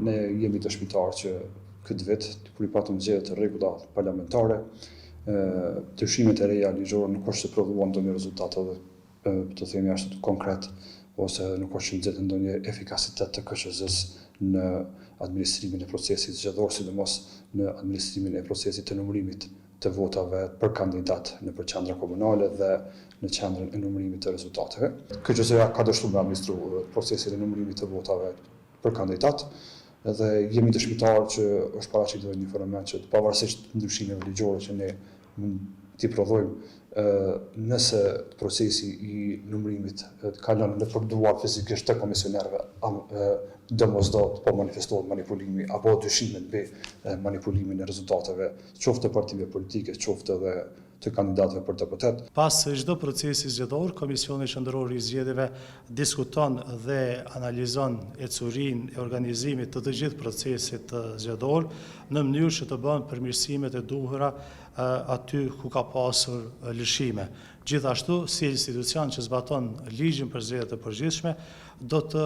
Ne jemi dëshmitar që këtë vit, kur i patëm zgjedhjet të rregulla parlamentare, dyshimet e reja ligjore nuk është se prodhuan ndonjë rezultate të themi ashtu konkret, ose nuk është që nxjerrën ndonjë efikasitet të KQZ-s në administrimin e procesit zgjedhor, sidomos në administrimin e procesit të numërimit të votave për kandidat në qendra komunale dhe në qendrën e numërimit të rezultateve. KQZ-ja ka dështuar me administru procesin e numërimit të votave për kandidat, dhe jemi dëshmitar që është paraqitur një fenomen që pavarësisht ndryshimeve ligjore që ne t'i prodhojmë, nëse procesi i numërimit kalon në përduar fizikisht të komisionerëve, domosdoshmë po manifestohet manipulimi apo dyshimet mbi manipulimin e rezultateve, qoftë të partive politike, qoftë edhe të kandidatëve për deputet. Pas çdo procesi zgjedhor, Komisioni Qendror i Zgjedhjeve diskuton dhe analizon ecurinë e organizimit të gjithë procesit zgjedhor në mënyrë që të bëhen përmirësimet e duhura aty ku ka pasur lëshime. Gjithashtu, si institucion që zbaton ligjin për zgjedhjet e përgjithshme, do të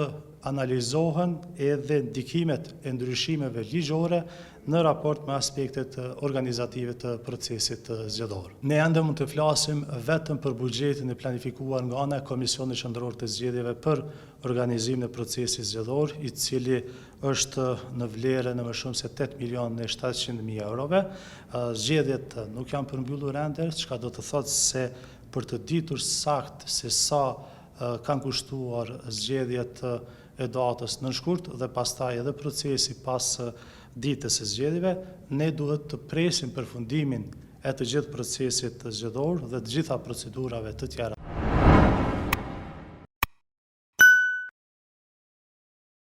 analizohen edhe ndikimet e ndryshimeve ligjore në raport me aspektet organizative të procesit zgjedhor. Ne ende mund të flasim vetëm për buxhetin e planifikuar nga ana e Komisionit Qendror të Zgjedhjeve për organizimin e procesit zgjedhor, i cili është në vlerë në më shumë se 8.700.000 eurove. Zgjedhjet nuk janë përmbyllur ende, çka do të thotë se për të ditur sakt se sa kanë kushtuar zgjedhjet e datës në shkurt dhe pastaj edhe procesi pas ditës së zgjedhjeve, ne duhet të presim përfundimin e të gjithë procesit zgjedhor dhe të gjitha procedurave të tjera.